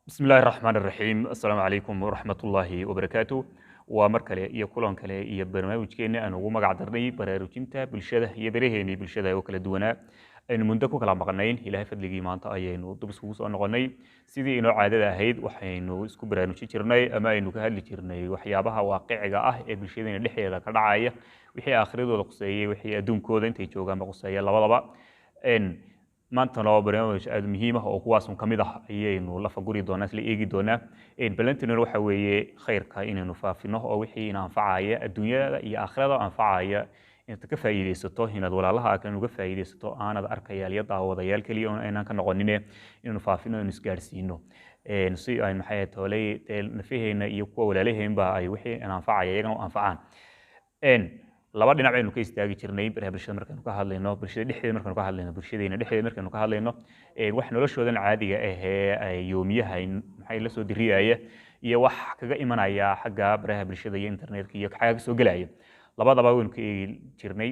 بسم الله الرحمن الرحيم السلام عليكم ورحمة الله وبركاته ومركله iyo kulan kale iyo barnaamijkeena aan ugu magac darnay baraarujinta bulshada iyo baraheeni bulshada oo kala duwana aynu muddo ku kala maqnayn ilaahay fadligii maanta ayaynu dib isugu soo noqonay sidii inoo caadada ahayd waxaynu isku baraarujin jirnay ama aynu ka hadli jirnay waxyaabaha waaqiciga ah ee bulshadeena dhexdeeda ka dhacaya wixii aakhiradooda quseeyay wixii adduunkooda intay joogaan quseeya labadaba maanta noo barnaamij aad muhiim ah oo kuwaas ka mid ah ayaynu la faguri doonaa isla eegi doonaa balantino waxa weeye khayrka inaynu faafino oo wixii ina anfacaya adduunyada iyo aakhirada anfacaya inta ka faa'iideysato inaad walaalaha kan uga faa'iideysato aanad arkayaal iyo daawadayaal kaliya oo aynaan ka noqonin inaynu faafino inaynu isgaarsiino si ay maxay toolay nafaheena iyo kuwa walaalaheenba ay wixii ina anfacaya iyagana anfacaan laba dhinac aynu ka istaagi jirnay bulshada markaanu ka hadlayno bulshada dhexdeeda markaanu ka hadlayno bulshadeena dhexdeeda markaanu ka hadlayno wax noloshoodan caadiga ah ay yoomiyaha maxay la soo diriyaya iyo wax kaga imanaya xagga baraha bulshada iyo internetka iyo xagga soo galaya labadaba waynu ka eegi jirnay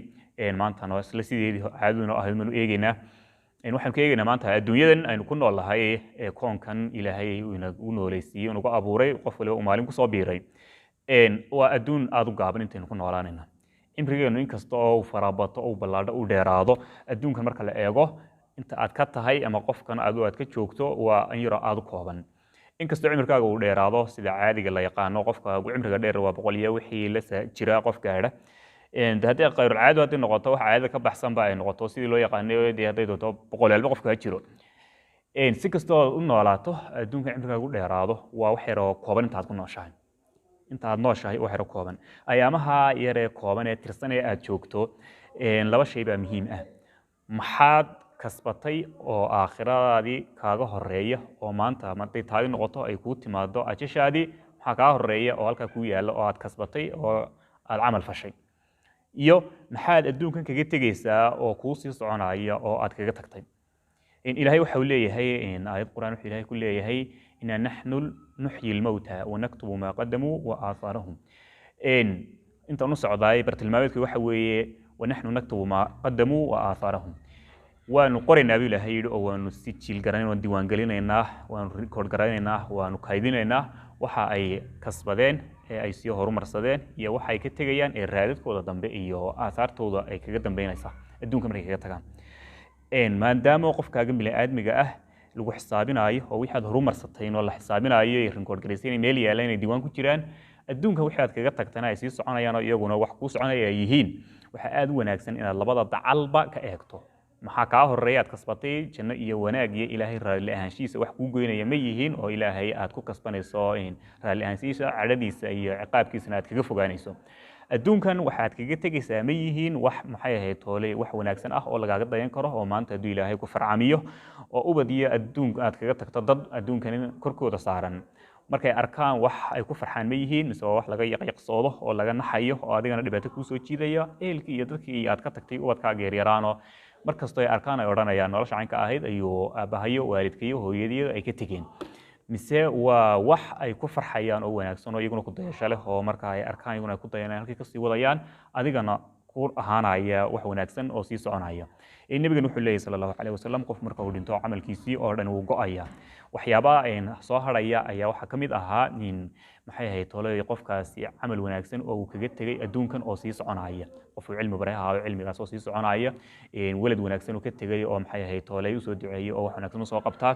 maanta noo isla sideedii caadaduna ahayd manu eegaynaa waxaan ka eegaynaa maanta adduunyadan aynu ku noolahay koonkan ilaahay uu nooleysiyay uu abuuray qof waliba maalin ku soo biiray waa adduun aad u gaaban intaynu ku noolaanayna imrigeenu inkasta oo farabato oo ballaadho u dheeraado adduunkan marka la eego inta aad ka tahay ama qofkan aad ka joogto waa an yaro aad u kooban inkasta cimrigaaga uu dheeraado sida caadiga la yaqaano qofka cimriga dheer waa 100 iyo wixii la jira qof gaadha haddii qayrul caado hadii noqoto wax caadada ka baxsan ba ay noqoto sidii loo yaqaanay hadii doonto 100 qofka jiro si kastoo u noolaato adduunka cimrigaaga u dheeraado waa wax yar oo kooban inta aad ku nooshahay inta aad nooshahay wax yar kooban ayaamaha yar ee kooban ee tirsan ee aad joogto laba shay baa muhiim ah maxaad kasbatay oo aakhiradaadii kaaga horeeya oo maanta markay taadi noqoto ay ku timaado ajashaadii waxa ka horeeya oo halka ku yaala oo aad kasbatay oo aad amal fashay iyo maxaad adduunkan kaga tagaysaa oo ku sii soconaya oo aad kaga tagtay ilaahay waxa uu leeyahay aayad quraan wuxuu ilaahay ku leeyahay إن نحن نحيي الموتى ونكتب ما قدموا وآثارهم أنت نص عضاي برتلماويك وحوي ونحن نكتب ما قدموا وآثارهم ونقرأ النبي له هيد أو نسجل قرآن والديوان قلنا إنه ونريكورد قرآن إنه ونكايدين إنه وح أي كسبدين أي سياهرو مرصدين يا وح أي كتجيان الرادد كودا دنبه يا آثار تودا أي كجد دنبه نيسا الدون كمري كجتكان ما دام وقف كاجم بالآدم جاه lagu xisaabinayo oo wixii aad horumarsatay oo la xisaabinayo ee record gareysay meel yaalaan ay diiwaan ku jiraan adduunka wixii aad kaga tagtana ay sii soconayaan oo iyaguna wax ku soconaya yihiin waxa aad u wanaagsan inaad labada dacalba ka eegto maxaa ka horeeya aad kasbatay janno iyo wanaag iyo ilaahay raali ahaanshiisa wax ku goynaya ma yihiin oo ilaahay aad ku kasbanayso in raali ahaanshiisa cadadiisa iyo ciqaabkiisa aad kaga fogaanayso adduunkan waxaad kaga tagaysaa ma yihiin wax maxay ahayd toole wax wanaagsan ah oo lagaaga dayan karo oo maanta haduu ilaahay ku farcamiyo oo ubadiyo adduunka aad kaga tagto dad adduunkan korkooda saaran markay arkaan wax ay ku farxaan ma yihiin mise wax laga yaqyaqsoodo oo laga naxayo oo adigana dhibaato ku soo jiidaya eelkii iyo dadkii aad ka tagtay ubadkaaga yaryaraano markastoo ay arkaan ay oranayaan nolosha caynka ahayd ayuu aabahayo waalidkiyo hooyadiyo ay ka tageen mise waa wax ay ku farxayaan oo wanaagsan oo iyaguna ku dayasho leh oo marka ay arkaan iyaguna ku dayanayaan halkii ka sii wadayaan adigana ku ahaanaya wax wanaagsan oo sii soconaya nabiga wuxuu leeyahay sallallahu alayhi wasallam qof marka uu dhinto amalkiisii oo dhan uu go'aya waxyaabaha ay soo haraya ayaa waxa kamid ahaa nin maxay ahayd tolay qofkaasi amal wanaagsan oo uu kaga tagay adduunkan oo sii soconaya qof cilmi baraha cilmigaas oo sii soconaya walad wanaagsan oo ka tagay oo maxay ahayd tolay u soo duceeyay oo wax wanaagsan soo qabtaa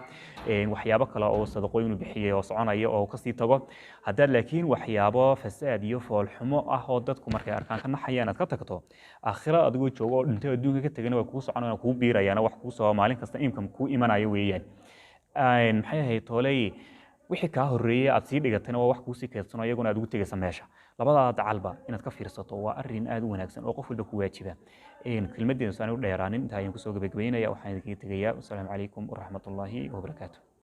waxyaabo kale oo sadaqooyin bixiyay oo soconaya oo ka sii tago haddii laakiin waxyaabo fasaad iyo fool xumo ah oo dadku markay arkaan ka naxayaan aad ka tagto aakhira adigoo joogo oo dhintay adduunka ka tagayna waa ku soconayaan ku biirayaan wax ku soo maalin kasta imkan ku imanayo weeyaan maxay ahayd tolay wixii ka horeeyay aad sii dhigatana waa wax ku sii keedsano iyaguna aad ugu tagaysa meesha labada dacalba inaad ka fiirsato waa arrin aad u wanaagsan oo qof walba ku waajiba kelmadeena saan u dheeraanin inta ayaan ku soo gabagabeynaya waxaan idinkaga tagayaa assalaamu calaykum waraxmatullaahi wabarakaatuh